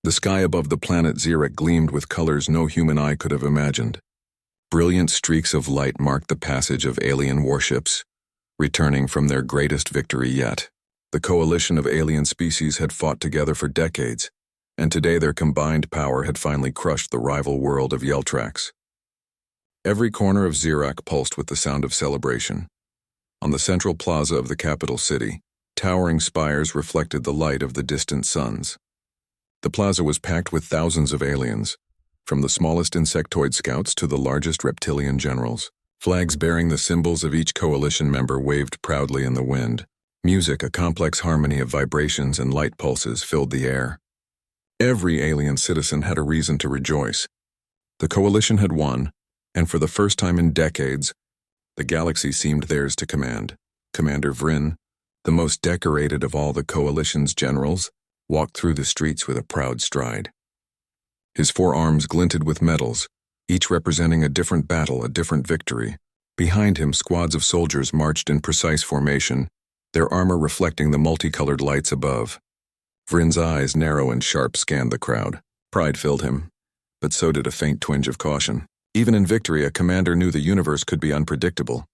The sky above the planet Xerec gleamed with colors no human eye could have imagined. Brilliant streaks of light marked the passage of alien warships, returning from their greatest victory yet. The coalition of alien species had fought together for decades, and today their combined power had finally crushed the rival world of Yeltrax. Every corner of Xerac pulsed with the sound of celebration. On the central plaza of the capital city, towering spires reflected the light of the distant suns. The plaza was packed with thousands of aliens, from the smallest insectoid scouts to the largest reptilian generals. Flags bearing the symbols of each coalition member waved proudly in the wind. Music, a complex harmony of vibrations and light pulses, filled the air. Every alien citizen had a reason to rejoice. The coalition had won, and for the first time in decades, the galaxy seemed theirs to command. Commander Vryn, the most decorated of all the coalition's generals, walked through the streets with a proud stride. His forearms glinted with medals, each representing a different battle, a different victory. Behind him, squads of soldiers marched in precise formation, their armor reflecting the multicolored lights above. Vryn's eyes, narrow and sharp, scanned the crowd. Pride filled him, but so did a faint twinge of caution. Even in victory, a commander knew the universe could be unpredictable.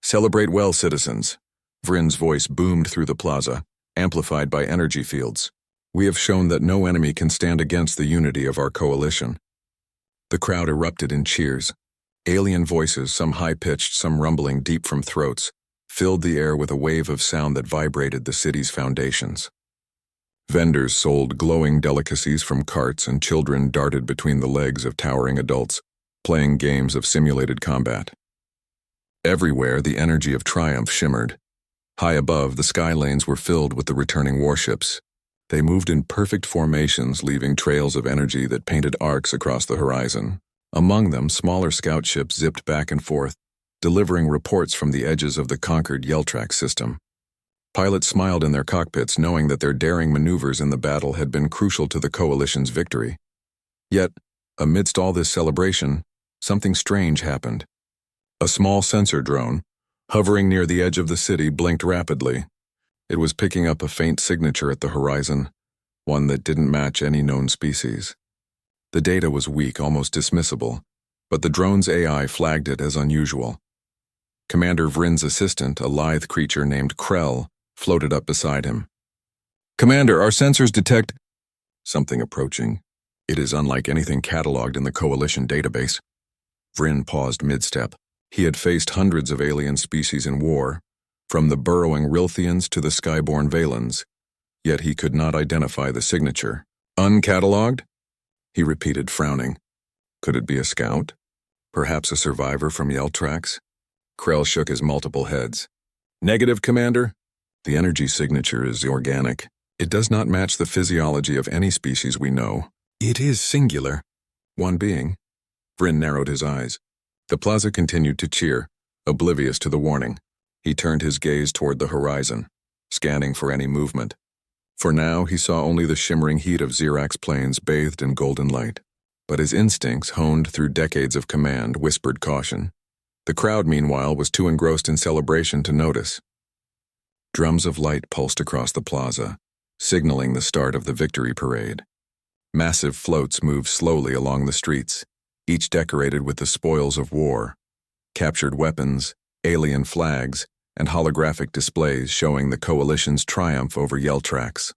"Celebrate well, citizens." Vryn's voice boomed through the plaza, amplified by energy fields. "We have shown that no enemy can stand against the unity of our coalition." The crowd erupted in cheers. Alien voices, some high-pitched, some rumbling deep from throats, filled the air with a wave of sound that vibrated the city's foundations. Vendors sold glowing delicacies from carts, and children darted between the legs of towering adults, playing games of simulated combat. Everywhere, the energy of triumph shimmered. High above, the sky lanes were filled with the returning warships. They moved in perfect formations, leaving trails of energy that painted arcs across the horizon. Among them, smaller scout ships zipped back and forth, delivering reports from the edges of the conquered Yeltrax system. Pilots smiled in their cockpits, knowing that their daring maneuvers in the battle had been crucial to the coalition's victory. Yet, amidst all this celebration, something strange happened. A small sensor drone, hovering near the edge of the city, blinked rapidly. It was picking up a faint signature at the horizon, one that didn't match any known species. The data was weak, almost dismissible, but the drone's AI flagged it as unusual. Commander Vryn's assistant, a lithe creature named Krell, floated up beside him. "Commander, our sensors detect something approaching. It is unlike anything cataloged in the Coalition database." Vryn paused mid-step. He had faced hundreds of alien species in war, from the burrowing Rilthians to the skyborne Valens, yet he could not identify the signature. "Uncatalogued?" he repeated, frowning. Could it be a scout? Perhaps a survivor from Yeltrax? Krell shook his multiple heads. "Negative, Commander. The energy signature is organic. It does not match the physiology of any species we know. It is singular." "One being." Vryn narrowed his eyes. The plaza continued to cheer, oblivious to the warning. He turned his gaze toward the horizon, scanning for any movement. For now, he saw only the shimmering heat of Xerac's plains bathed in golden light. But his instincts, honed through decades of command, whispered caution. The crowd, meanwhile, was too engrossed in celebration to notice. Drums of light pulsed across the plaza, signaling the start of the victory parade. Massive floats moved slowly along the streets, each decorated with the spoils of war, captured weapons, alien flags, and holographic displays showing the coalition's triumph over Yeltrax.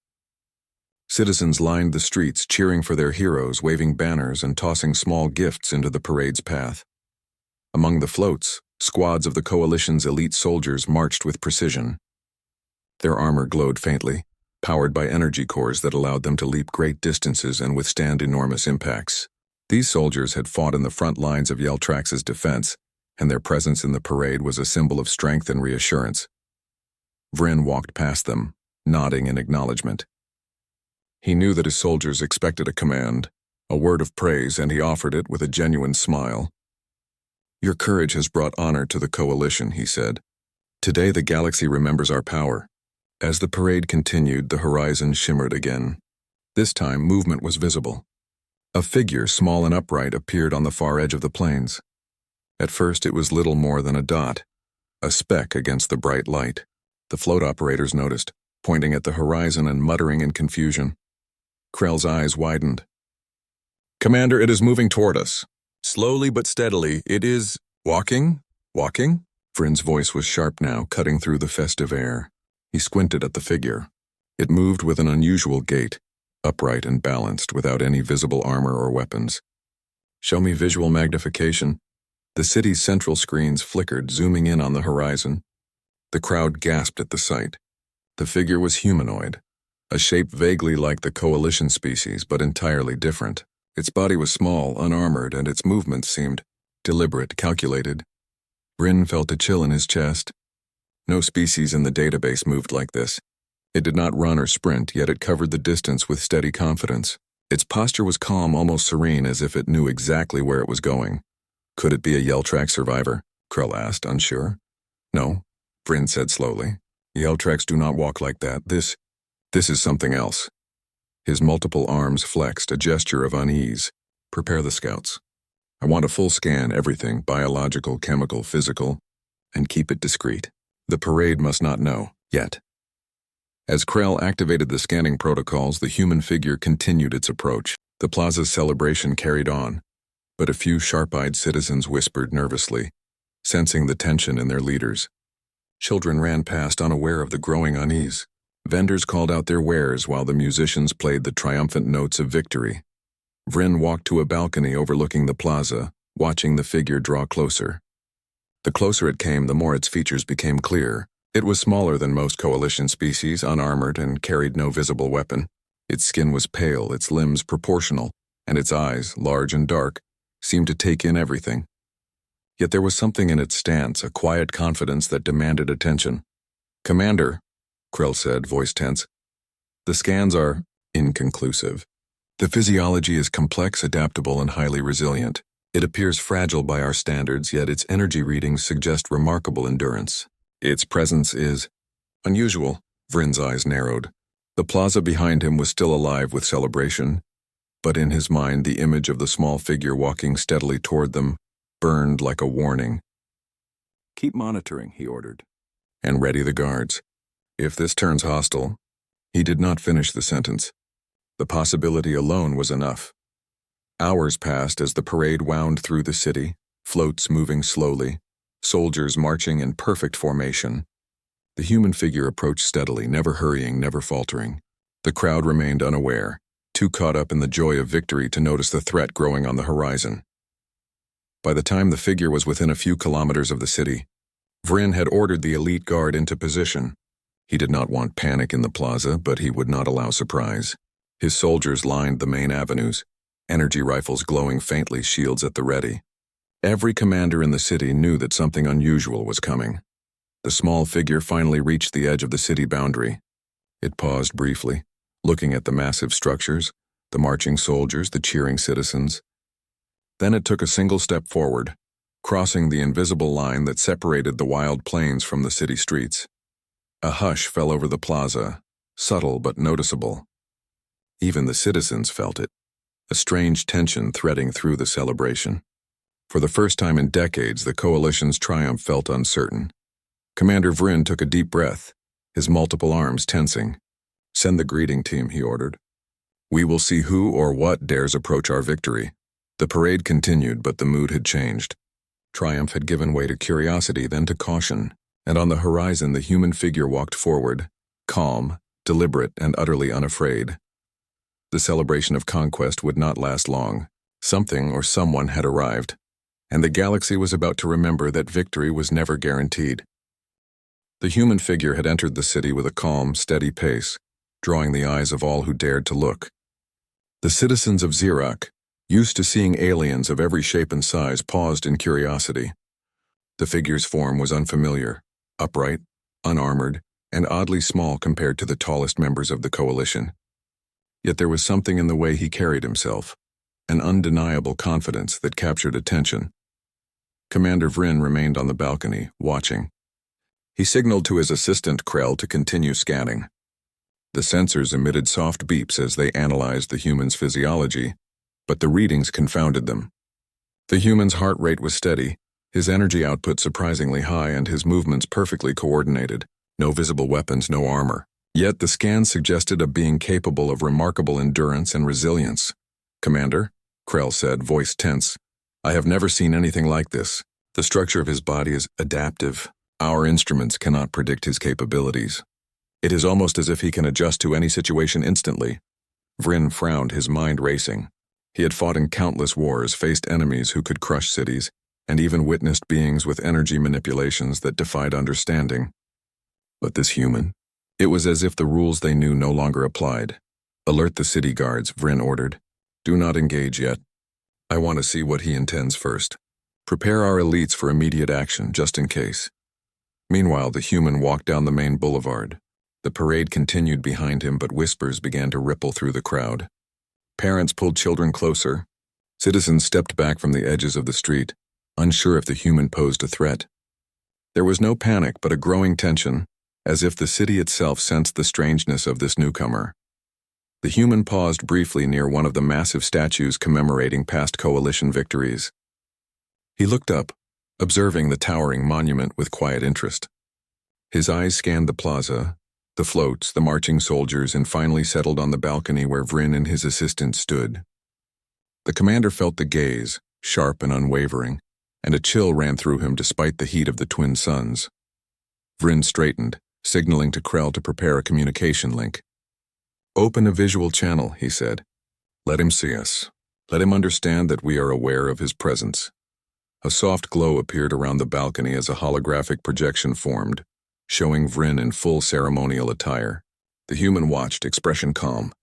Citizens lined the streets, cheering for their heroes, waving banners and tossing small gifts into the parade's path. Among the floats, squads of the coalition's elite soldiers marched with precision. Their armor glowed faintly, powered by energy cores that allowed them to leap great distances and withstand enormous impacts. These soldiers had fought in the front lines of Yeltrax's defense, and their presence in the parade was a symbol of strength and reassurance. Vryn walked past them, nodding in acknowledgement. He knew that his soldiers expected a command, a word of praise, and he offered it with a genuine smile. "Your courage has brought honor to the coalition," he said. "Today the galaxy remembers our power." As the parade continued, the horizon shimmered again. This time, movement was visible. A figure, small and upright, appeared on the far edge of the plains. At first, it was little more than a dot, a speck against the bright light. The float operators noticed, pointing at the horizon and muttering in confusion. Krell's eyes widened. "Commander, it is moving toward us. Slowly but steadily, it is… walking? Walking?" Vryn's voice was sharp now, cutting through the festive air. He squinted at the figure. It moved with an unusual gait, upright and balanced, without any visible armor or weapons. "Show me visual magnification." The city's central screens flickered, zooming in on the horizon. The crowd gasped at the sight. The figure was humanoid, a shape vaguely like the coalition species, but entirely different. Its body was small, unarmored, and its movements seemed deliberate, calculated. Vryn felt a chill in his chest. No species in the database moved like this. It did not run or sprint, yet it covered the distance with steady confidence. Its posture was calm, almost serene, as if it knew exactly where it was going. Could it be a Yeltrax survivor? Krell asked, unsure. "No," Vryn said slowly. "Yeltrax do not walk like that. This is something else." His multiple arms flexed, a gesture of unease. "Prepare the scouts. I want a full scan, everything, biological, chemical, physical, and keep it discreet. The parade must not know, yet." As Krell activated the scanning protocols, the human figure continued its approach. The plaza's celebration carried on, but a few sharp-eyed citizens whispered nervously, sensing the tension in their leaders. Children ran past, unaware of the growing unease. Vendors called out their wares while the musicians played the triumphant notes of victory. Vryn walked to a balcony overlooking the plaza, watching the figure draw closer. The closer it came, the more its features became clear. It was smaller than most coalition species, unarmored, and carried no visible weapon. Its skin was pale, its limbs proportional, and its eyes, large and dark, seemed to take in everything. Yet there was something in its stance, a quiet confidence that demanded attention. "Commander," Krell said, voice tense, "the scans are inconclusive. The physiology is complex, adaptable, and highly resilient. It appears fragile by our standards, yet its energy readings suggest remarkable endurance. Its presence is unusual." Vryn's eyes narrowed. The plaza behind him was still alive with celebration, but in his mind the image of the small figure walking steadily toward them burned like a warning. "Keep monitoring," he ordered, "and ready the guards. If this turns hostile—" He did not finish the sentence. The possibility alone was enough. Hours passed as the parade wound through the city, floats moving slowly, soldiers marching in perfect formation. The human figure approached steadily, never hurrying, never faltering. The crowd remained unaware, too caught up in the joy of victory to notice the threat growing on the horizon. By the time the figure was within a few kilometers of the city, Vryn had ordered the elite guard into position. He did not want panic in the plaza, but he would not allow surprise. His soldiers lined the main avenues, energy rifles glowing faintly, shields at the ready. Every commander in the city knew that something unusual was coming. The small figure finally reached the edge of the city boundary. It paused briefly, looking at the massive structures, the marching soldiers, the cheering citizens. Then it took a single step forward, crossing the invisible line that separated the wild plains from the city streets. A hush fell over the plaza, subtle but noticeable. Even the citizens felt it, a strange tension threading through the celebration. For the first time in decades, the coalition's triumph felt uncertain. Commander Vryn took a deep breath, his multiple arms tensing. "Send the greeting team," he ordered. "We will see who or what dares approach our victory." The parade continued, but the mood had changed. Triumph had given way to curiosity, then to caution, and on the horizon the human figure walked forward, calm, deliberate, and utterly unafraid. The celebration of conquest would not last long. Something or someone had arrived, and the galaxy was about to remember that victory was never guaranteed. The human figure had entered the city with a calm, steady pace, drawing the eyes of all who dared to look. The citizens of Xerox, used to seeing aliens of every shape and size, paused in curiosity. The figure's form was unfamiliar, upright, unarmored, and oddly small compared to the tallest members of the coalition. Yet there was something in the way he carried himself, an undeniable confidence that captured attention. Commander Vryn remained on the balcony, watching. He signaled to his assistant Krell to continue scanning. The sensors emitted soft beeps as they analyzed the human's physiology, but the readings confounded them. The human's heart rate was steady, his energy output surprisingly high, and his movements perfectly coordinated. No visible weapons, no armor, Yet the scan suggested a being capable of remarkable endurance and resilience. "Commander," Krell said, voice tense, "I have never seen anything like this. The structure of his body is adaptive. Our instruments cannot predict his capabilities. It is almost as if he can adjust to any situation instantly." Vryn frowned, his mind racing. He had fought in countless wars, faced enemies who could crush cities, and even witnessed beings with energy manipulations that defied understanding. But this human? It was as if the rules they knew no longer applied. "Alert the city guards," Vryn ordered. "Do not engage yet. I want to see what he intends first. Prepare our elites for immediate action, just in case." Meanwhile, the human walked down the main boulevard. The parade continued behind him, but whispers began to ripple through the crowd. Parents pulled children closer. Citizens stepped back from the edges of the street, unsure if the human posed a threat. There was no panic, but a growing tension, as if the city itself sensed the strangeness of this newcomer. The human paused briefly near one of the massive statues commemorating past coalition victories. He looked up, observing the towering monument with quiet interest. His eyes scanned the plaza, the floats, the marching soldiers, and finally settled on the balcony where Vryn and his assistant stood. The commander felt the gaze, sharp and unwavering, and a chill ran through him despite the heat of the twin suns. Vryn straightened, signaling to Krell to prepare a communication link. "Open a visual channel," he said. "Let him see us. Let him understand that we are aware of his presence." A soft glow appeared around the balcony as a holographic projection formed, showing Vryn in full ceremonial attire. The human watched, expression calm.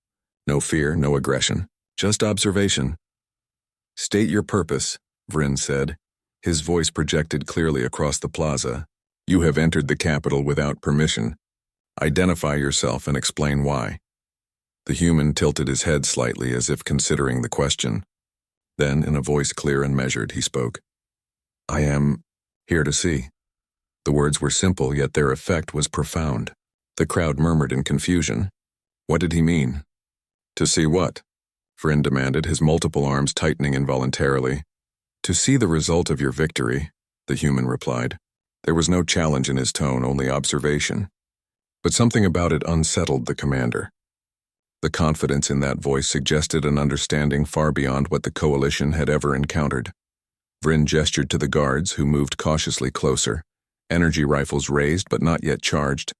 No fear, no aggression, just observation. "State your purpose," Vryn said. His voice projected clearly across the plaza. "You have entered the capital without permission. Identify yourself and explain why." The human tilted his head slightly as if considering the question. Then, in a voice clear and measured, he spoke. "I am here to see." The words were simple, yet their effect was profound. The crowd murmured in confusion. What did he mean? "To see what?" Vryn demanded, his multiple arms tightening involuntarily. "To see the result of your victory," the human replied. There was no challenge in his tone, only observation. But something about it unsettled the commander. The confidence in that voice suggested an understanding far beyond what the coalition had ever encountered. Vryn gestured to the guards, who moved cautiously closer, energy rifles raised but not yet charged.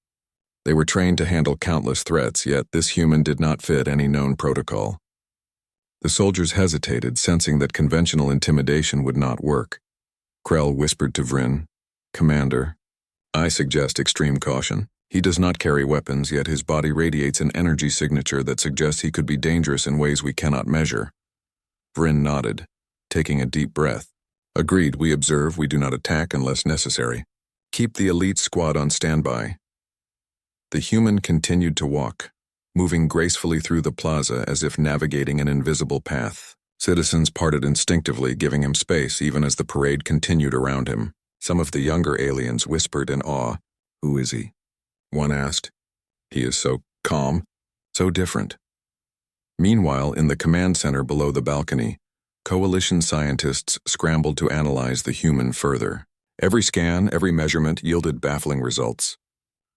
They were trained to handle countless threats, yet this human did not fit any known protocol. The soldiers hesitated, sensing that conventional intimidation would not work. Krell whispered to Vryn, "Commander, I suggest extreme caution. He does not carry weapons, yet his body radiates an energy signature that suggests he could be dangerous in ways we cannot measure." Vryn nodded, taking a deep breath. "Agreed, we observe, we do not attack unless necessary. Keep the elite squad on standby." The human continued to walk, moving gracefully through the plaza as if navigating an invisible path. Citizens parted instinctively, giving him space even as the parade continued around him. Some of the younger aliens whispered in awe, "Who is he?" One asked. "He is so calm, so different." Meanwhile, in the command center below the balcony, coalition scientists scrambled to analyze the human further. Every scan, every measurement yielded baffling results.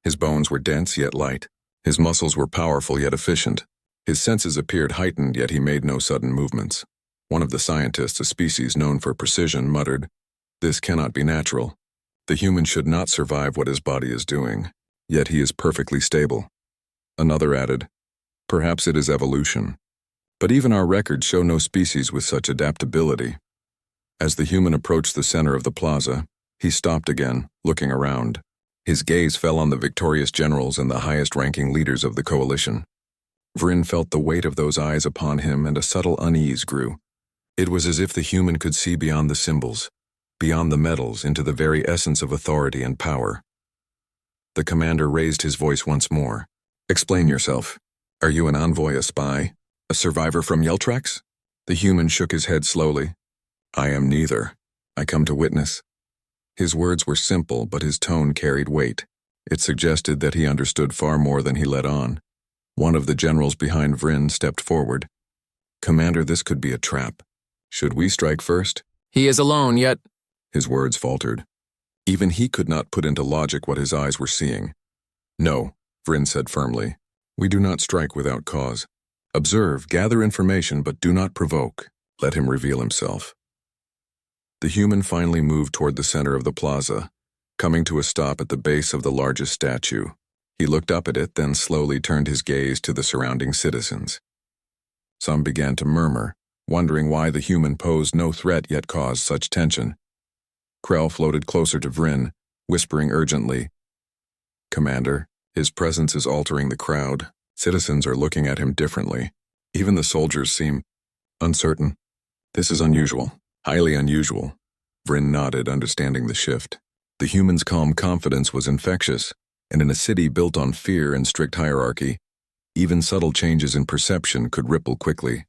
His bones were dense yet light. His muscles were powerful yet efficient. His senses appeared heightened, yet he made no sudden movements. One of the scientists, a species known for precision, muttered, "This cannot be natural. The human should not survive what his body is doing, yet he is perfectly stable." Another added, "Perhaps it is evolution. But even our records show no species with such adaptability." As the human approached the center of the plaza, he stopped again, looking around. His gaze fell on the victorious generals and the highest-ranking leaders of the coalition. Vryn felt the weight of those eyes upon him, and a subtle unease grew. It was as if the human could see beyond the symbols, beyond the medals, into the very essence of authority and power. The commander raised his voice once more. "Explain yourself. Are you an envoy, a spy, a survivor from Yeltrax?" The human shook his head slowly. "I am neither. I come to witness." His words were simple, but his tone carried weight. It suggested that he understood far more than he let on. One of the generals behind Vryn stepped forward. "Commander, this could be a trap. Should we strike first?" "He is alone, yet—" His words faltered. Even he could not put into logic what his eyes were seeing. "No," Vryn said firmly. We do not strike without cause. Observe, gather information, but do not provoke. Let him reveal himself. The human finally moved toward the center of the plaza, coming to a stop at the base of the largest statue. He looked up at it, then slowly turned his gaze to the surrounding citizens. Some began to murmur, wondering why the human posed no threat yet caused such tension. Krell floated closer to Vryn, whispering urgently, Commander, his presence is altering the crowd. Citizens are looking at him differently. Even the soldiers seem uncertain. This is unusual, highly unusual. Vryn nodded, understanding the shift. The human's calm confidence was infectious, and in a city built on fear and strict hierarchy, even subtle changes in perception could ripple quickly.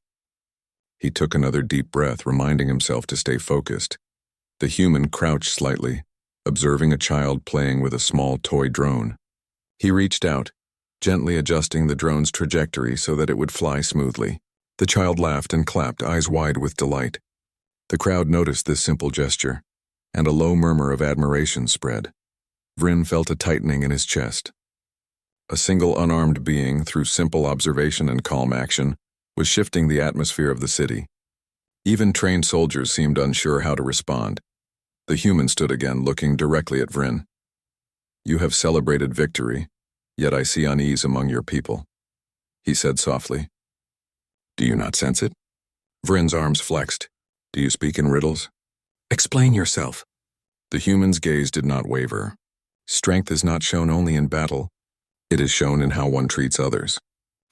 He took another deep breath, reminding himself to stay focused. The human crouched slightly, observing a child playing with a small toy drone. He reached out, gently adjusting the drone's trajectory so that it would fly smoothly. The child laughed and clapped, eyes wide with delight. The crowd noticed this simple gesture, and a low murmur of admiration spread. Vryn felt a tightening in his chest. A single unarmed being, through simple observation and calm action, was shifting the atmosphere of the city. Even trained soldiers seemed unsure how to respond. The human stood again, looking directly at Vryn. You have celebrated victory, yet I see unease among your people, he said softly. Do you not sense it? Vryn's arms flexed. Do you speak in riddles? Explain yourself. The human's gaze did not waver. Strength is not shown only in battle. It is shown in how one treats others,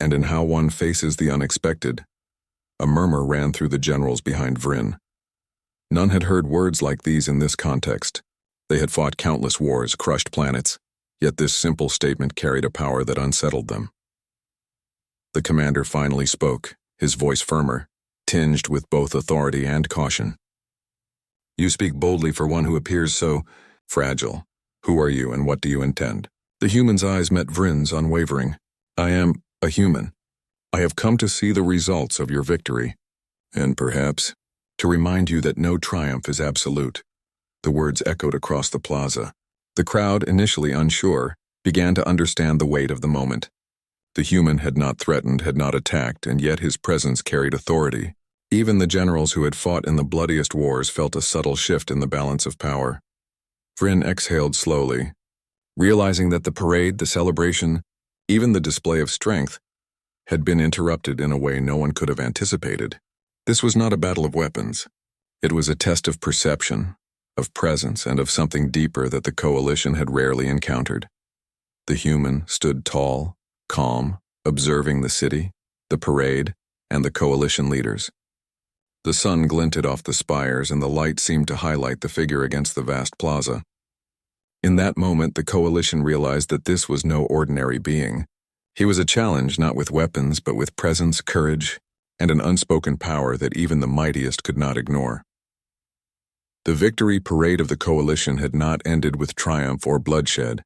and in how one faces the unexpected. A murmur ran through the generals behind Vryn. None had heard words like these in this context. They had fought countless wars, crushed planets, yet this simple statement carried a power that unsettled them. The commander finally spoke, his voice firmer, tinged with both authority and caution. You speak boldly for one who appears so fragile. Who are you and what do you intend? The human's eyes met Vryn's, unwavering. I am a human. I have come to see the results of your victory, and perhaps to remind you that no triumph is absolute. The words echoed across the plaza. The crowd, initially unsure, began to understand the weight of the moment. The human had not threatened, had not attacked, and yet his presence carried authority. Even the generals who had fought in the bloodiest wars felt a subtle shift in the balance of power. Vryn exhaled slowly, realizing that the parade, the celebration, even the display of strength, had been interrupted in a way no one could have anticipated. This was not a battle of weapons. It was a test of perception, of presence, and of something deeper that the coalition had rarely encountered. The human stood tall, calm, observing the city, the parade, and the coalition leaders. The sun glinted off the spires, and the light seemed to highlight the figure against the vast plaza. In that moment, the coalition realized that this was no ordinary being. He was a challenge not with weapons, but with presence, courage, and an unspoken power that even the mightiest could not ignore. The victory parade of the coalition had not ended with triumph or bloodshed.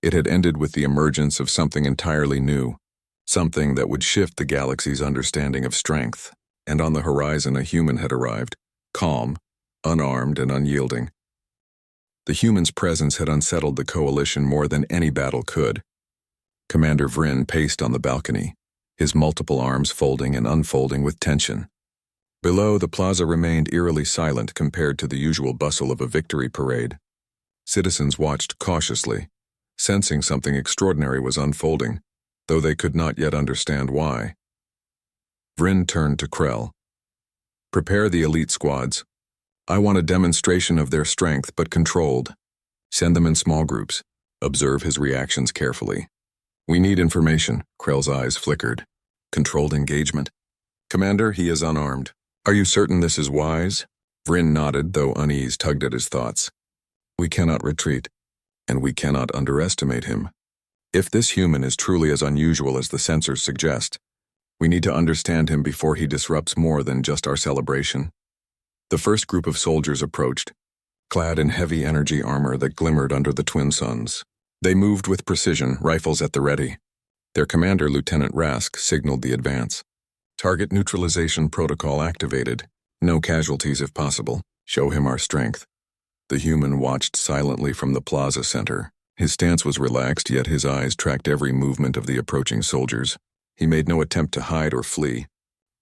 It had ended with the emergence of something entirely new, something that would shift the galaxy's understanding of strength. And on the horizon a human had arrived, calm, unarmed, and unyielding. The human's presence had unsettled the coalition more than any battle could. Commander Vryn paced on the balcony, his multiple arms folding and unfolding with tension. Below, the plaza remained eerily silent compared to the usual bustle of a victory parade. Citizens watched cautiously, sensing something extraordinary was unfolding, though they could not yet understand why. Vryn turned to Krell. Prepare the elite squads. I want a demonstration of their strength, but controlled. Send them in small groups. Observe his reactions carefully. We need information. Krell's eyes flickered. Controlled engagement. Commander, he is unarmed. Are you certain this is wise? Vryn nodded, though unease tugged at his thoughts. We cannot retreat, and we cannot underestimate him. If this human is truly as unusual as the sensors suggest, we need to understand him before he disrupts more than just our celebration. The first group of soldiers approached, clad in heavy energy armor that glimmered under the twin suns. They moved with precision, rifles at the ready. Their commander, Lieutenant Rask, signaled the advance. Target neutralization protocol activated. No casualties if possible. Show him our strength. The human watched silently from the plaza center, His stance was relaxed, yet his eyes tracked every movement of the approaching soldiers. He made no attempt to hide or flee.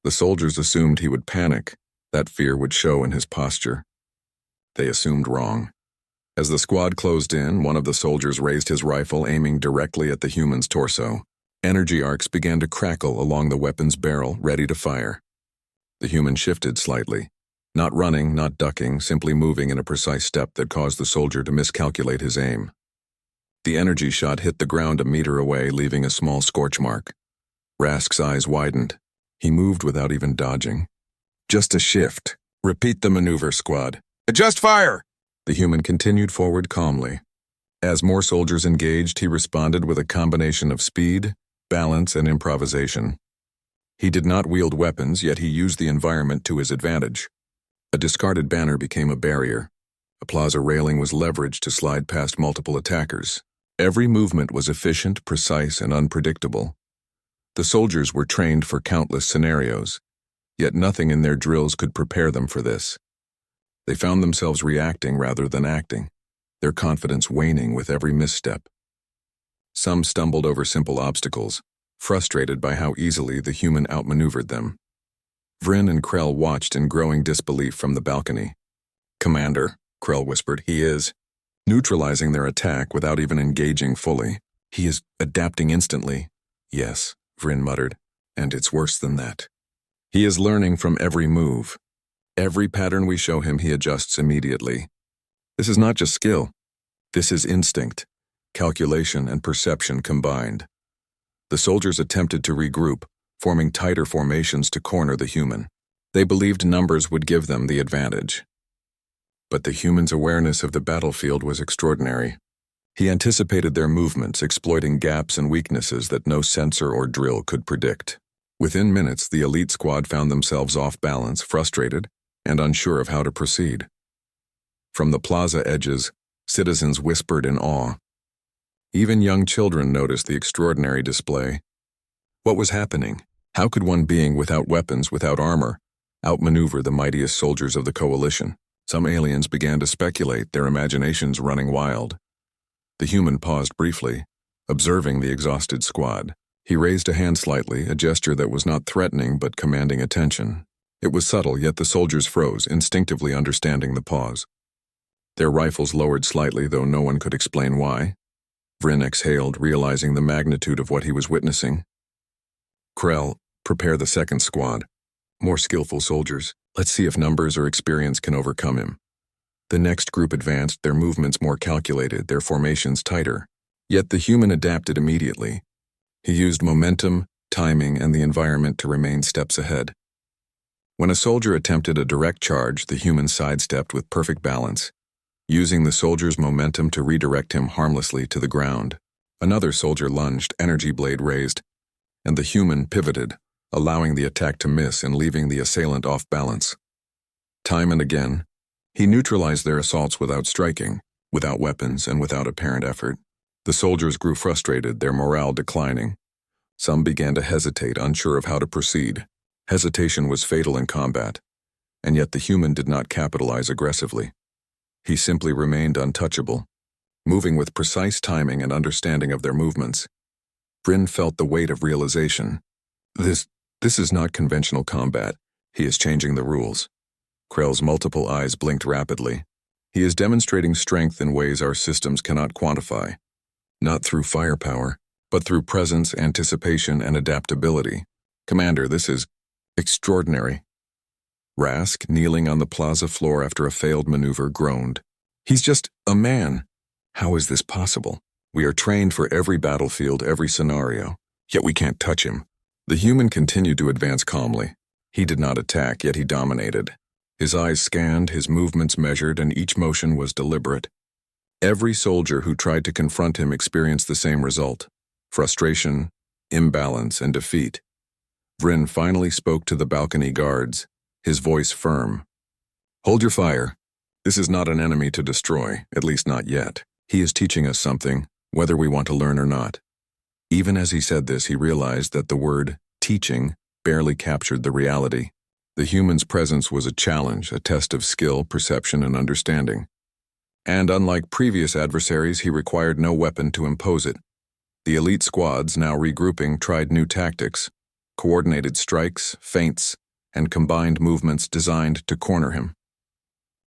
The soldiers assumed he would panic. That fear would show in his posture. They assumed wrong. As the squad closed in, one of the soldiers raised his rifle, aiming directly at the human's torso. Energy arcs began to crackle along the weapon's barrel, ready to fire. The human shifted slightly. Not running, not ducking, simply moving in a precise step that caused the soldier to miscalculate his aim. The energy shot hit the ground a meter away, leaving a small scorch mark. Rask's eyes widened. He moved without even dodging. Just a shift. Repeat the maneuver, squad. Adjust fire! The human continued forward calmly. As more soldiers engaged, he responded with a combination of speed, balance, and improvisation. He did not wield weapons, yet he used the environment to his advantage. A discarded banner became a barrier. A plaza railing was leveraged to slide past multiple attackers. Every movement was efficient, precise, and unpredictable. The soldiers were trained for countless scenarios, yet nothing in their drills could prepare them for this. They found themselves reacting rather than acting, their confidence waning with every misstep. Some stumbled over simple obstacles, frustrated by how easily the human outmaneuvered them. Vryn and Krell watched in growing disbelief from the balcony. "Commander," Krell whispered, "he is neutralizing their attack without even engaging fully. He is adapting instantly." "Yes," Vryn muttered, "and it's worse than that. He is learning from every move. Every pattern we show him, he adjusts immediately. This is not just skill. This is instinct, calculation, and perception combined." The soldiers attempted to regroup, forming tighter formations to corner the human. They believed numbers would give them the advantage. But the human's awareness of the battlefield was extraordinary. He anticipated their movements, exploiting gaps and weaknesses that no sensor or drill could predict. Within minutes, the elite squad found themselves off balance, frustrated, and unsure of how to proceed. From the plaza edges, citizens whispered in awe. Even young children noticed the extraordinary display. What was happening? How could one being without weapons, without armor, outmaneuver the mightiest soldiers of the coalition? Some aliens began to speculate, their imaginations running wild. The human paused briefly, observing the exhausted squad. He raised a hand slightly, a gesture that was not threatening but commanding attention. It was subtle, yet the soldiers froze, instinctively understanding the pause. Their rifles lowered slightly, though no one could explain why. Vryn exhaled, realizing the magnitude of what he was witnessing. "Krell, prepare the second squad. More skillful soldiers. Let's see if numbers or experience can overcome him." The next group advanced, their movements more calculated, their formations tighter. Yet the human adapted immediately. He used momentum, timing, and the environment to remain steps ahead. When a soldier attempted a direct charge, the human sidestepped with perfect balance, using the soldier's momentum to redirect him harmlessly to the ground. Another soldier lunged, energy blade raised, and the human pivoted, allowing the attack to miss and leaving the assailant off balance. Time and again, he neutralized their assaults without striking, without weapons, and without apparent effort. The soldiers grew frustrated, their morale declining. Some began to hesitate, unsure of how to proceed. Hesitation was fatal in combat, and yet the human did not capitalize aggressively. He simply remained untouchable, moving with precise timing and understanding of their movements. Vryn felt the weight of realization. This is not conventional combat. He is changing the rules. Krell's multiple eyes blinked rapidly. He is demonstrating strength in ways our systems cannot quantify. Not through firepower, but through presence, anticipation, and adaptability. "Commander, this is extraordinary." Rask, kneeling on the plaza floor after a failed maneuver, groaned. "He's just a man. How is this possible? We are trained for every battlefield, every scenario, yet we can't touch him." The human continued to advance calmly. He did not attack, yet he dominated. His eyes scanned, his movements measured, and each motion was deliberate. Every soldier who tried to confront him experienced the same result: frustration, imbalance, and defeat. Vryn finally spoke to the balcony guards, his voice firm. "Hold your fire. This is not an enemy to destroy, at least not yet. He is teaching us something, whether we want to learn or not." Even as he said this, he realized that the word teaching barely captured the reality. The human's presence was a challenge, a test of skill, perception, and understanding. And unlike previous adversaries, he required no weapon to impose it. The elite squads, now regrouping, tried new tactics, coordinated strikes, feints, and combined movements designed to corner him.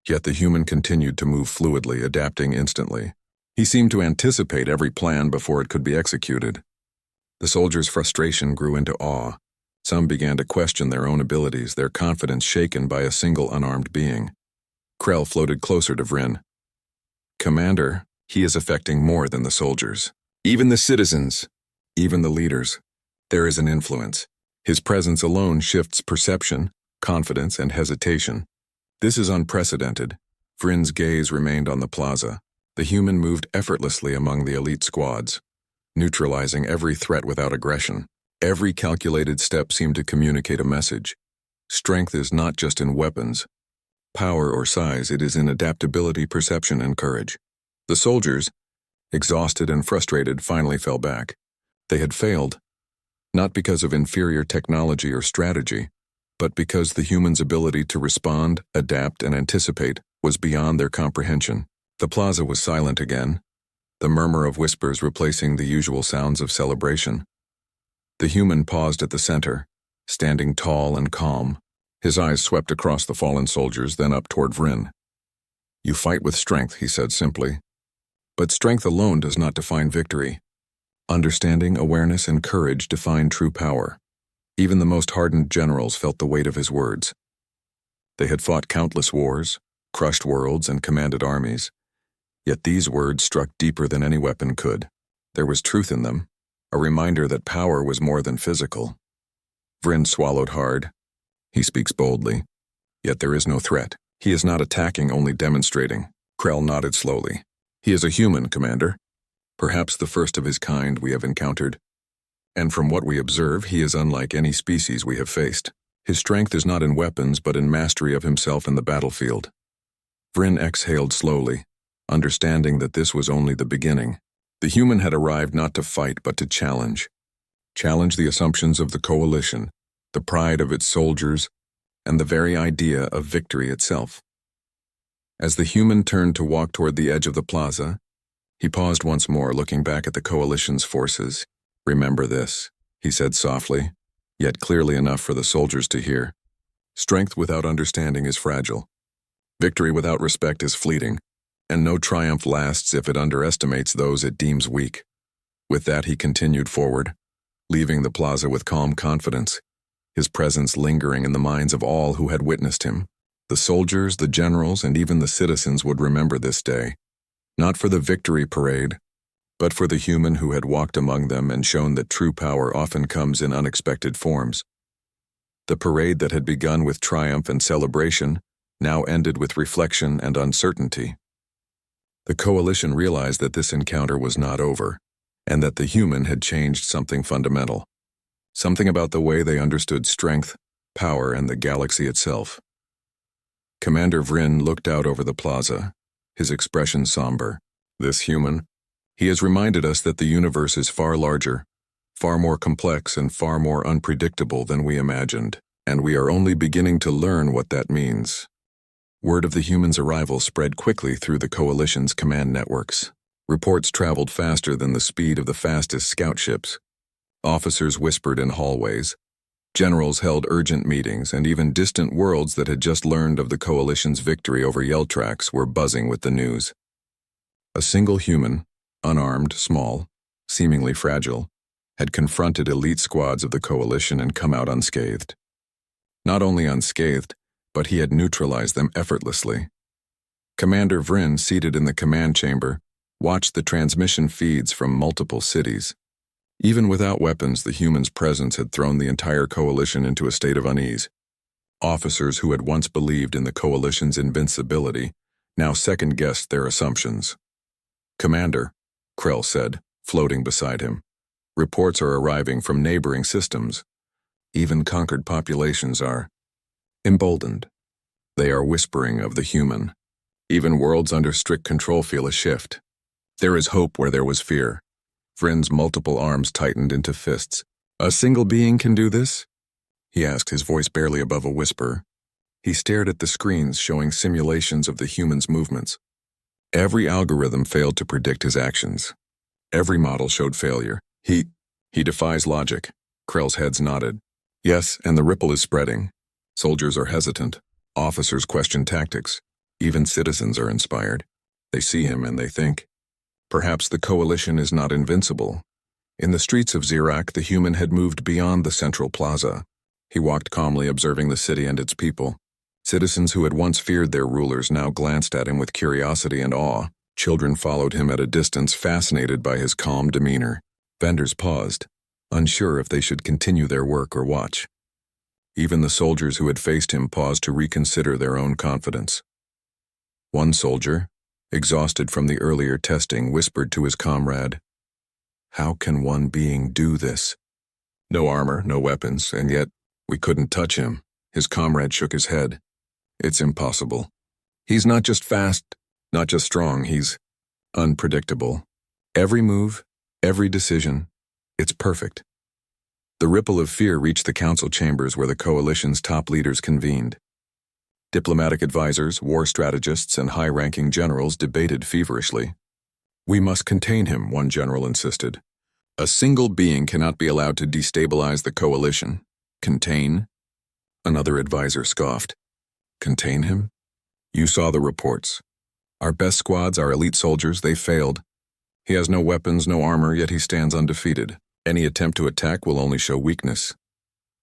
Yet the human continued to move fluidly, adapting instantly. He seemed to anticipate every plan before it could be executed. The soldiers' frustration grew into awe. Some began to question their own abilities, their confidence shaken by a single unarmed being. Krell floated closer to Vryn. "Commander, he is affecting more than the soldiers. Even the citizens, even the leaders. There is an influence. His presence alone shifts perception, confidence, and hesitation. This is unprecedented." Vryn's gaze remained on the plaza. The human moved effortlessly among the elite squads, neutralizing every threat without aggression. Every calculated step seemed to communicate a message. Strength is not just in weapons, power, or size, it is in adaptability, perception, and courage. The soldiers, exhausted and frustrated, finally fell back. They had failed, not because of inferior technology or strategy, but because the human's ability to respond, adapt, and anticipate was beyond their comprehension. The plaza was silent again, the murmur of whispers replacing the usual sounds of celebration. The human paused at the center, standing tall and calm. His eyes swept across the fallen soldiers, then up toward Vryn. "You fight with strength," he said simply. "But strength alone does not define victory. Understanding, awareness, and courage define true power." Even the most hardened generals felt the weight of his words. They had fought countless wars, crushed worlds, and commanded armies. Yet these words struck deeper than any weapon could. There was truth in them, a reminder that power was more than physical. Vryn swallowed hard. He speaks boldly, yet there is no threat. He is not attacking, only demonstrating. Krell nodded slowly. "He is a human, Commander. Perhaps the first of his kind we have encountered. And from what we observe, he is unlike any species we have faced. His strength is not in weapons, but in mastery of himself in the battlefield." Vryn exhaled slowly, understanding that this was only the beginning. The human had arrived not to fight, but to challenge. Challenge the assumptions of the coalition, the pride of its soldiers, and the very idea of victory itself. As the human turned to walk toward the edge of the plaza, he paused once more, looking back at the coalition's forces. "Remember this," he said softly, yet clearly enough for the soldiers to hear. "Strength without understanding is fragile. Victory without respect is fleeting, and no triumph lasts if it underestimates those it deems weak." With that, he continued forward, leaving the plaza with calm confidence, his presence lingering in the minds of all who had witnessed him. The soldiers, the generals, and even the citizens would remember this day, not for the victory parade, but for the human who had walked among them and shown that true power often comes in unexpected forms. The parade that had begun with triumph and celebration now ended with reflection and uncertainty. The coalition realized that this encounter was not over, and that the human had changed something fundamental. Something about the way they understood strength, power, and the galaxy itself. Commander Vryn looked out over the plaza, his expression somber. "This human, he has reminded us that the universe is far larger, far more complex, and far more unpredictable than we imagined, and we are only beginning to learn what that means." Word of the human's arrival spread quickly through the coalition's command networks. Reports traveled faster than the speed of the fastest scout ships. Officers whispered in hallways. Generals held urgent meetings, and even distant worlds that had just learned of the coalition's victory over Yeltrax were buzzing with the news. A single human, unarmed, small, seemingly fragile, had confronted elite squads of the coalition and come out unscathed. Not only unscathed, but he had neutralized them effortlessly. Commander Vryn, seated in the command chamber, watched the transmission feeds from multiple cities. Even without weapons, the human's presence had thrown the entire coalition into a state of unease. Officers who had once believed in the coalition's invincibility now second-guessed their assumptions. "Commander," Krell said, floating beside him, "reports are arriving from neighboring systems. Even conquered populations are emboldened. They are whispering of the human. Even worlds under strict control feel a shift. There is hope where there was fear." Vryn's multiple arms tightened into fists. "A single being can do this?" he asked, his voice barely above a whisper. He stared at the screens showing simulations of the human's movements. Every algorithm failed to predict his actions. Every model showed failure. He defies logic. Krell's heads nodded. Yes, and the ripple is spreading. Soldiers are hesitant. Officers question tactics. Even citizens are inspired. They see him and they think, perhaps the coalition is not invincible. In the streets of Xerak, the human had moved beyond the central plaza. He walked calmly, observing the city and its people. Citizens who had once feared their rulers now glanced at him with curiosity and awe. Children followed him at a distance, fascinated by his calm demeanor. Vendors paused, unsure if they should continue their work or watch. Even the soldiers who had faced him paused to reconsider their own confidence. One soldier, exhausted from the earlier testing, whispered to his comrade, "How can one being do this? No armor, no weapons, and yet we couldn't touch him." His comrade shook his head. "It's impossible. He's not just fast, not just strong, he's unpredictable. Every move, every decision, it's perfect." The ripple of fear reached the council chambers where the coalition's top leaders convened. Diplomatic advisors, war strategists, and high-ranking generals debated feverishly. "We must contain him," one general insisted. "A single being cannot be allowed to destabilize the coalition." "Contain?" Another advisor scoffed. "Contain him? You saw the reports. Our best squads, our elite soldiers, they failed. He has no weapons, no armor, yet he stands undefeated. Any attempt to attack will only show weakness."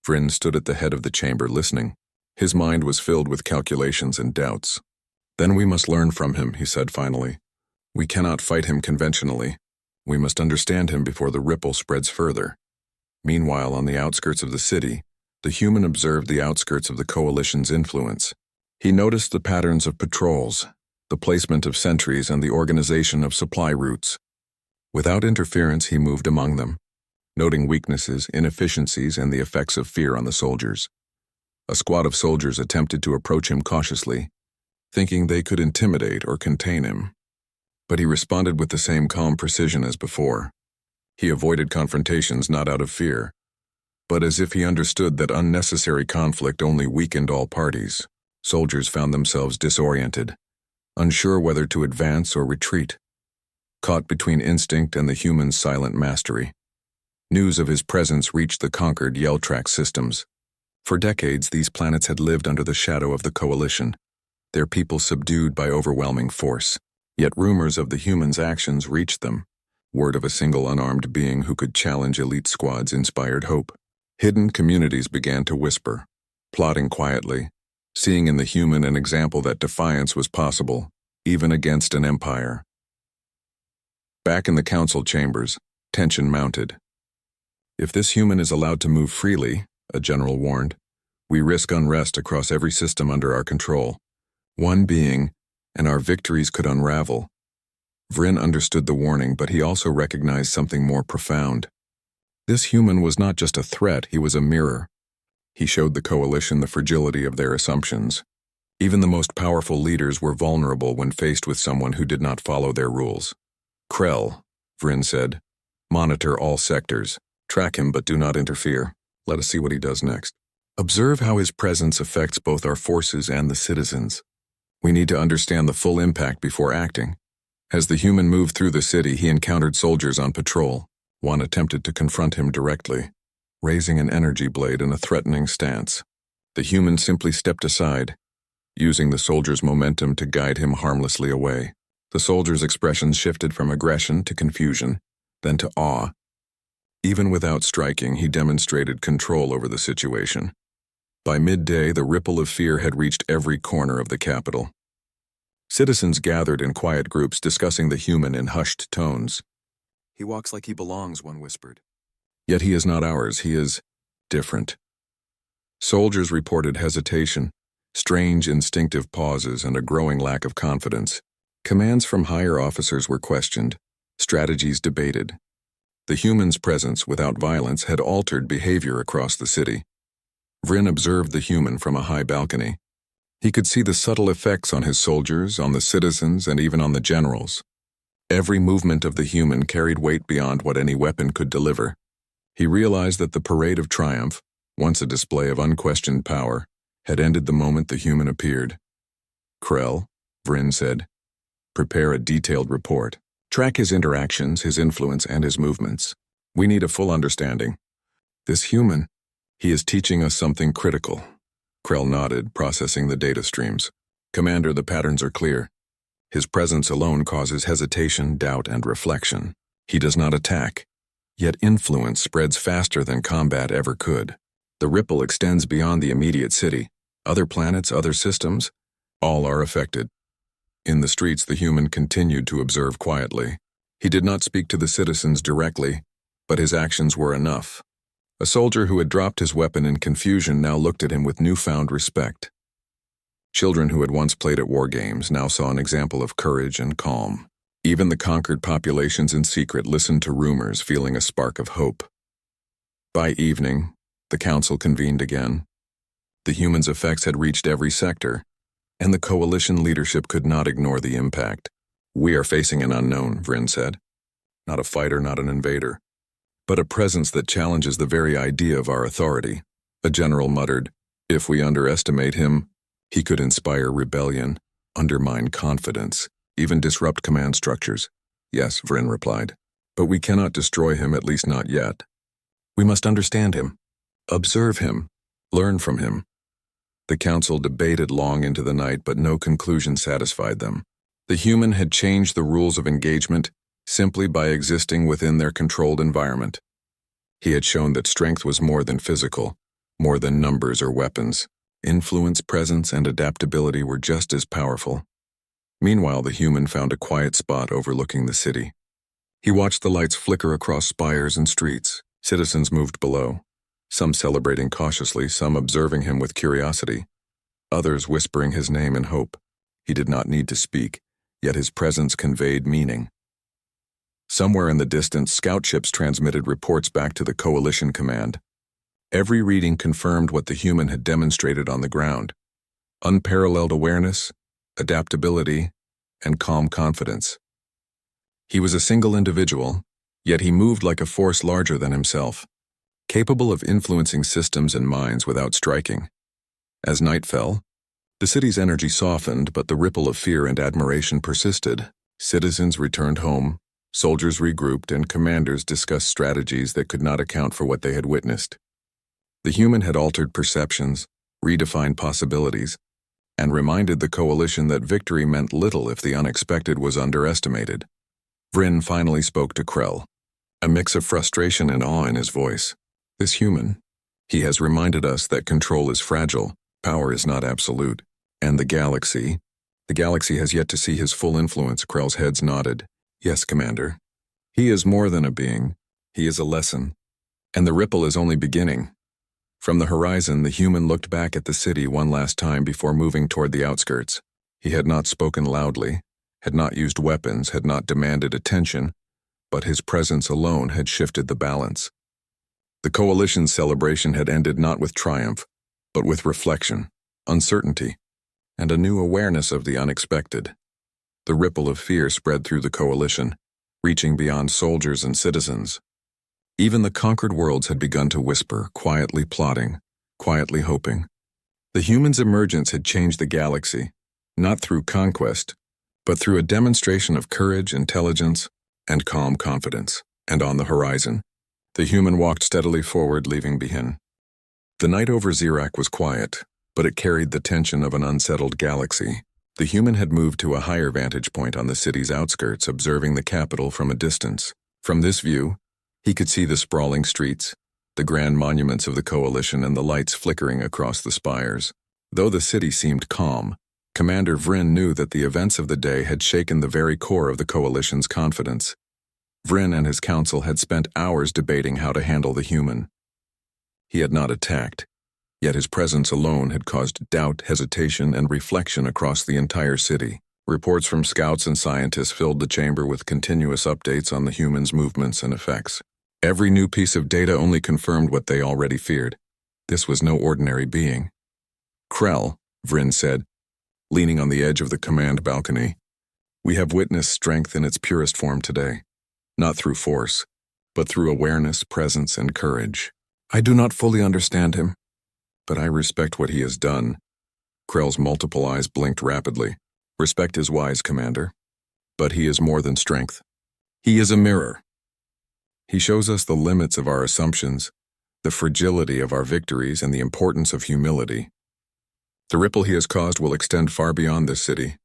Vryn stood at the head of the chamber listening. His mind was filled with calculations and doubts. "Then we must learn from him," he said finally. "We cannot fight him conventionally. We must understand him before the ripple spreads further." Meanwhile, on the outskirts of the city, the human observed the outskirts of the coalition's influence. He noticed the patterns of patrols, the placement of sentries, and the organization of supply routes. Without interference, he moved among them, noting weaknesses, inefficiencies, and the effects of fear on the soldiers. A squad of soldiers attempted to approach him cautiously, thinking they could intimidate or contain him. But he responded with the same calm precision as before. He avoided confrontations not out of fear, but as if he understood that unnecessary conflict only weakened all parties. Soldiers found themselves disoriented, unsure whether to advance or retreat, caught between instinct and the human's silent mastery. News of his presence reached the conquered Yeltrax systems. For decades, these planets had lived under the shadow of the coalition, their people subdued by overwhelming force. Yet rumors of the humans' actions reached them. Word of a single unarmed being who could challenge elite squads inspired hope. Hidden communities began to whisper, plotting quietly, seeing in the human an example that defiance was possible, even against an empire. Back in the council chambers, tension mounted. "If this human is allowed to move freely," a general warned, "we risk unrest across every system under our control. One being, and our victories could unravel." Vryn understood the warning, but he also recognized something more profound. This human was not just a threat, he was a mirror. He showed the coalition the fragility of their assumptions. Even the most powerful leaders were vulnerable when faced with someone who did not follow their rules. "Krell," Vryn said, "monitor all sectors. Track him, but do not interfere. Let us see what he does next. Observe how his presence affects both our forces and the citizens. We need to understand the full impact before acting." As the human moved through the city, he encountered soldiers on patrol. One attempted to confront him directly, raising an energy blade in a threatening stance. The human simply stepped aside, using the soldier's momentum to guide him harmlessly away. The soldier's expressions shifted from aggression to confusion, then to awe. Even without striking, he demonstrated control over the situation. By midday, the ripple of fear had reached every corner of the capital. Citizens gathered in quiet groups discussing the human in hushed tones. "He walks like he belongs," one whispered. "Yet he is not ours, he is different." Soldiers reported hesitation, strange instinctive pauses, and a growing lack of confidence. Commands from higher officers were questioned, strategies debated. The human's presence, without violence, had altered behavior across the city. Vryn observed the human from a high balcony. He could see the subtle effects on his soldiers, on the citizens, and even on the generals. Every movement of the human carried weight beyond what any weapon could deliver. He realized that the parade of triumph, once a display of unquestioned power, had ended the moment the human appeared. "Krell," Vryn said, Prepare a detailed report. Track his interactions, his influence, and his movements. We need a full understanding. This human, he is teaching us something critical. Krell nodded, processing the data streams. Commander, the patterns are clear. His presence alone causes hesitation, doubt, and reflection. He does not attack. Yet influence spreads faster than combat ever could. The ripple extends beyond the immediate city. Other planets, other systems, all are affected. In the streets, the human continued to observe quietly. He did not speak to the citizens directly, but his actions were enough. A soldier who had dropped his weapon in confusion now looked at him with newfound respect. Children who had once played at war games now saw an example of courage and calm. Even the conquered populations in secret listened to rumors, feeling a spark of hope. By evening, the council convened again. The humans' effects had reached every sector, and the coalition leadership could not ignore the impact. We are facing an unknown, Vryn said. Not a fighter, not an invader, but a presence that challenges the very idea of our authority. A general muttered, if we underestimate him, he could inspire rebellion, undermine confidence, even disrupt command structures. Yes, Vryn replied, but we cannot destroy him, at least not yet. We must understand him, observe him, learn from him. The council debated long into the night, but no conclusion satisfied them. The human had changed the rules of engagement simply by existing within their controlled environment. He had shown that strength was more than physical, more than numbers or weapons. Influence, presence, and adaptability were just as powerful. Meanwhile, the human found a quiet spot overlooking the city. He watched the lights flicker across spires and streets. Citizens moved below, some celebrating cautiously, some observing him with curiosity, others whispering his name in hope. He did not need to speak, yet his presence conveyed meaning. Somewhere in the distance, scout ships transmitted reports back to the coalition command. Every reading confirmed what the human had demonstrated on the ground: unparalleled awareness, adaptability, and calm confidence. He was a single individual, yet he moved like a force larger than himself, capable of influencing systems and minds without striking. As night fell, the city's energy softened, but the ripple of fear and admiration persisted. Citizens returned home, soldiers regrouped, and commanders discussed strategies that could not account for what they had witnessed. The human had altered perceptions, redefined possibilities, and reminded the coalition that victory meant little if the unexpected was underestimated. Vryn finally spoke to Krell, a mix of frustration and awe in his voice. This human, he has reminded us that control is fragile, power is not absolute, and the galaxy has yet to see his full influence. Krell's heads nodded. Yes, Commander. He is more than a being, he is a lesson, and the ripple is only beginning. From the horizon, the human looked back at the city one last time before moving toward the outskirts. He had not spoken loudly, had not used weapons, had not demanded attention, but his presence alone had shifted the balance. The coalition's celebration had ended not with triumph, but with reflection, uncertainty, and a new awareness of the unexpected. The ripple of fear spread through the coalition, reaching beyond soldiers and citizens. Even the conquered worlds had begun to whisper, quietly plotting, quietly hoping. The human's emergence had changed the galaxy, not through conquest, but through a demonstration of courage, intelligence, and calm confidence. And on the horizon, the human walked steadily forward, leaving behind. The night over Xerak was quiet, but it carried the tension of an unsettled galaxy. The human had moved to a higher vantage point on the city's outskirts, observing the capital from a distance. From this view, he could see the sprawling streets, the grand monuments of the coalition, and the lights flickering across the spires. Though the city seemed calm, Commander Vryn knew that the events of the day had shaken the very core of the coalition's confidence. Vryn and his council had spent hours debating how to handle the human. He had not attacked, yet his presence alone had caused doubt, hesitation, and reflection across the entire city. Reports from scouts and scientists filled the chamber with continuous updates on the human's movements and effects. Every new piece of data only confirmed what they already feared. This was no ordinary being. Krell, Vryn said, leaning on the edge of the command balcony, we have witnessed strength in its purest form today, not through force, but through awareness, presence, and courage. I do not fully understand him, but I respect what he has done. Krell's multiple eyes blinked rapidly. Respect is wise, Commander. But he is more than strength. He is a mirror. He shows us the limits of our assumptions, the fragility of our victories, and the importance of humility. The ripple he has caused will extend far beyond this city.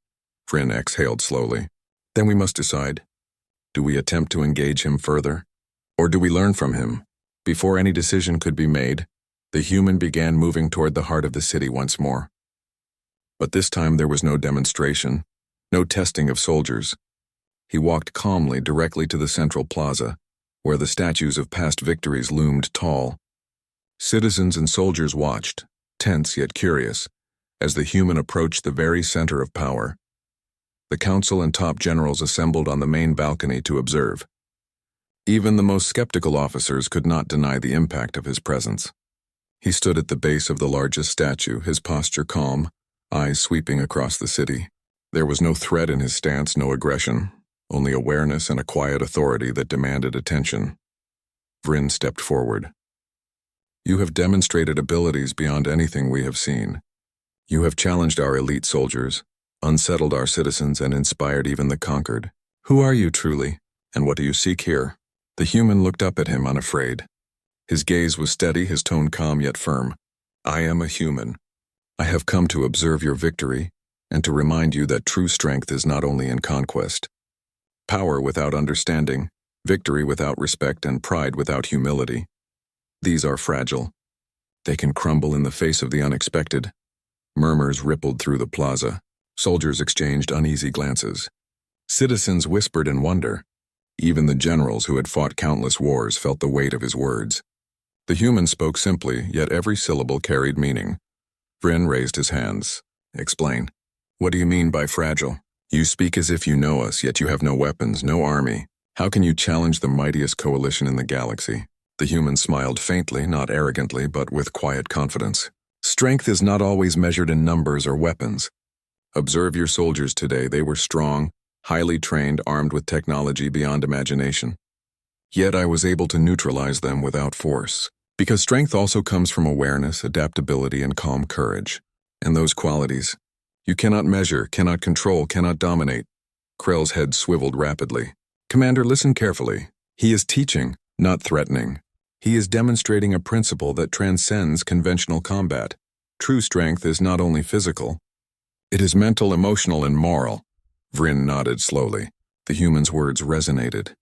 Vryn exhaled slowly. Then we must decide. Do we attempt to engage him further? Or do we learn from him? Before any decision could be made, the human began moving toward the heart of the city once more. But this time there was no demonstration, no testing of soldiers. He walked calmly directly to the central plaza, where the statues of past victories loomed tall. Citizens and soldiers watched, tense yet curious, as the human approached the very center of power. The council and top generals assembled on the main balcony to observe. Even the most skeptical officers could not deny the impact of his presence. He stood at the base of the largest statue, his posture calm, eyes sweeping across the city. There was no threat in his stance, no aggression, only awareness and a quiet authority that demanded attention. Vryn stepped forward. You have demonstrated abilities beyond anything we have seen. You have challenged our elite soldiers, unsettled our citizens, and inspired even the conquered. Who are you truly, and what do you seek here? The human looked up at him unafraid. His gaze was steady, his tone calm yet firm. I am a human. I have come to observe your victory, and to remind you that true strength is not only in conquest. Power without understanding, victory without respect, and pride without humility. These are fragile. They can crumble in the face of the unexpected. Murmurs rippled through the plaza. Soldiers exchanged uneasy glances. Citizens whispered in wonder. Even the generals who had fought countless wars felt the weight of his words. The human spoke simply, yet every syllable carried meaning. Vryn raised his hands. Explain. What do you mean by fragile? You speak as if you know us, yet you have no weapons, no army. How can you challenge the mightiest coalition in the galaxy? The human smiled faintly, not arrogantly, but with quiet confidence. Strength is not always measured in numbers or weapons. Observe your soldiers today. They were strong, highly trained, armed with technology beyond imagination. Yet I was able to neutralize them without force. Because strength also comes from awareness, adaptability, and calm courage. And those qualities, you cannot measure, cannot control, cannot dominate. Krell's head swiveled rapidly. Commander, listen carefully. He is teaching, not threatening. He is demonstrating a principle that transcends conventional combat. True strength is not only physical. It is mental, emotional, and moral. Vryn nodded slowly. The human's words resonated,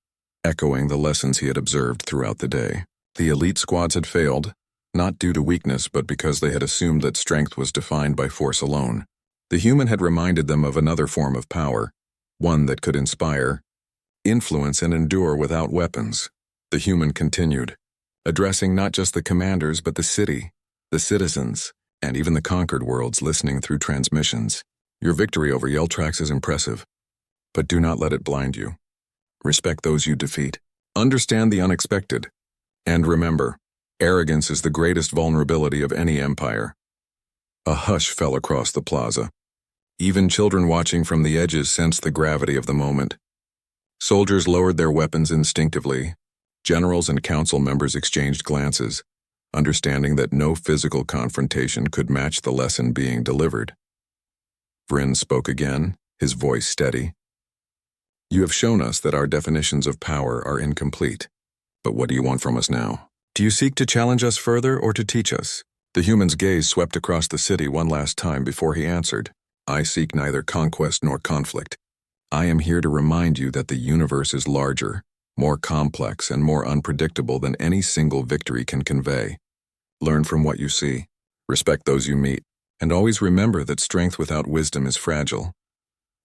echoing the lessons he had observed throughout the day. The elite squads had failed, not due to weakness, but because they had assumed that strength was defined by force alone. The human had reminded them of another form of power, one that could inspire, influence, and endure without weapons. The human continued, addressing not just the commanders but the city, the citizens, and even the conquered worlds listening through transmissions. Your victory over Yeltrax is impressive, but do not let it blind you. Respect those you defeat. Understand the unexpected. And remember, arrogance is the greatest vulnerability of any empire. A hush fell across the plaza. Even children watching from the edges sensed the gravity of the moment. Soldiers lowered their weapons instinctively. Generals and council members exchanged glances, understanding that no physical confrontation could match the lesson being delivered. Vryn spoke again, his voice steady. You have shown us that our definitions of power are incomplete. But what do you want from us now? Do you seek to challenge us further or to teach us? The human's gaze swept across the city one last time before he answered. I seek neither conquest nor conflict. I am here to remind you that the universe is larger, more complex, and more unpredictable than any single victory can convey. Learn from what you see, respect those you meet, and always remember that strength without wisdom is fragile.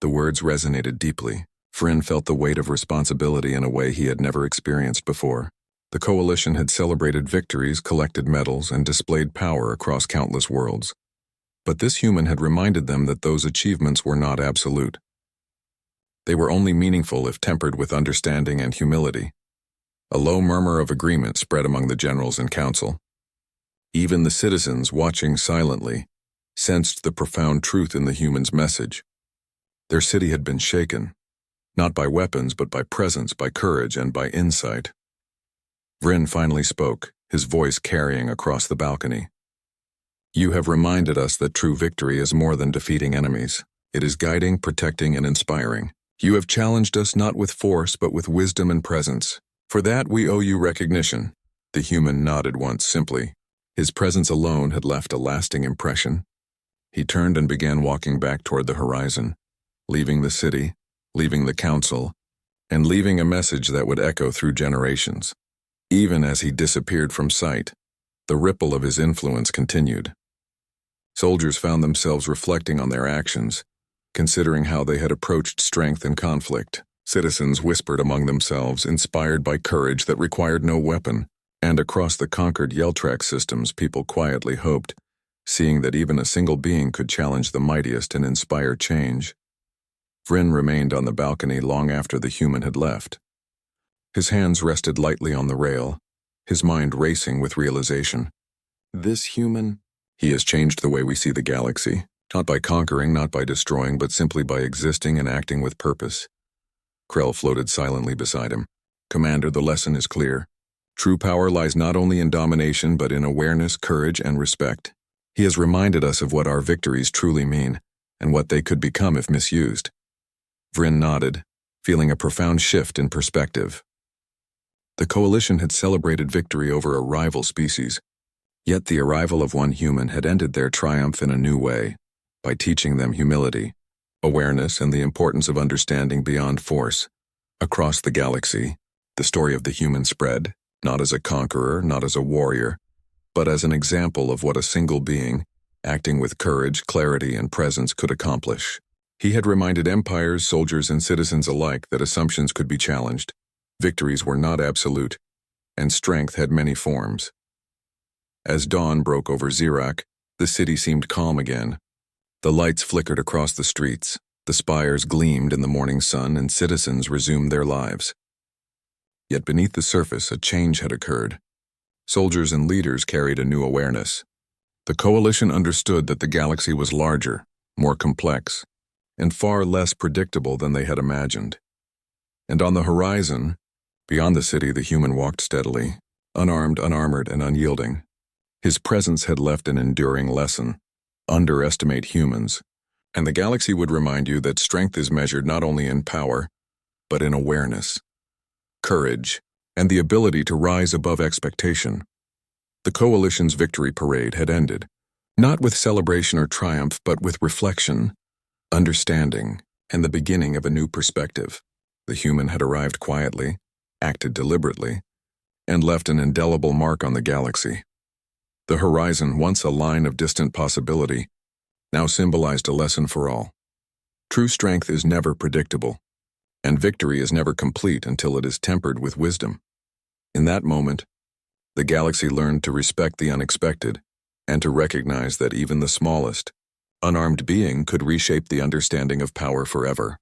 The words resonated deeply. Vryn felt the weight of responsibility in a way he had never experienced before. The coalition had celebrated victories, collected medals, and displayed power across countless worlds. But this human had reminded them that those achievements were not absolute. They were only meaningful if tempered with understanding and humility. A low murmur of agreement spread among the generals and council. Even the citizens, watching silently, sensed the profound truth in the human's message. Their city had been shaken, not by weapons but by presence, by courage, and by insight. Vryn finally spoke, his voice carrying across the balcony. You have reminded us that true victory is more than defeating enemies. It is guiding, protecting, and inspiring. You have challenged us not with force but with wisdom and presence. For that we owe you recognition." The human nodded once simply. His presence alone had left a lasting impression. He turned and began walking back toward the horizon, leaving the city, leaving the council, and leaving a message that would echo through generations. Even as he disappeared from sight, the ripple of his influence continued. Soldiers found themselves reflecting on their actions, considering how they had approached strength and conflict. Citizens whispered among themselves, inspired by courage that required no weapon. And across the conquered Yeltrack systems, people quietly hoped, seeing that even a single being could challenge the mightiest and inspire change. Vryn remained on the balcony long after the human had left. His hands rested lightly on the rail, his mind racing with realization. This human, he has changed the way we see the galaxy, not by conquering, not by destroying, but simply by existing and acting with purpose. Krell floated silently beside him. "Commander, the lesson is clear. True power lies not only in domination but in awareness, courage, and respect. He has reminded us of what our victories truly mean, and what they could become if misused." Vryn nodded, feeling a profound shift in perspective. The Coalition had celebrated victory over a rival species, yet the arrival of one human had ended their triumph in a new way, by teaching them humility, awareness, and the importance of understanding beyond force. Across the galaxy, the story of the human spread, not as a conqueror, not as a warrior, but as an example of what a single being, acting with courage, clarity, and presence, could accomplish. He had reminded empires, soldiers, and citizens alike that assumptions could be challenged, victories were not absolute, and strength had many forms. As dawn broke over Xerak, the city seemed calm again. The lights flickered across the streets, the spires gleamed in the morning sun, and citizens resumed their lives. Yet beneath the surface, a change had occurred. Soldiers and leaders carried a new awareness. The Coalition understood that the galaxy was larger, more complex, and far less predictable than they had imagined. And on the horizon, beyond the city, the human walked steadily, unarmed, unarmored, and unyielding. His presence had left an enduring lesson. Underestimate humans, and the galaxy would remind you that strength is measured not only in power, but in awareness, courage, and the ability to rise above expectation. The Coalition's victory parade had ended, not with celebration or triumph, but with reflection, understanding, and the beginning of a new perspective. The human had arrived quietly, acted deliberately, and left an indelible mark on the galaxy. The horizon, once a line of distant possibility, now symbolized a lesson for all. True strength is never predictable, and victory is never complete until it is tempered with wisdom. In that moment, the galaxy learned to respect the unexpected, and to recognize that even the smallest, unarmed being could reshape the understanding of power forever.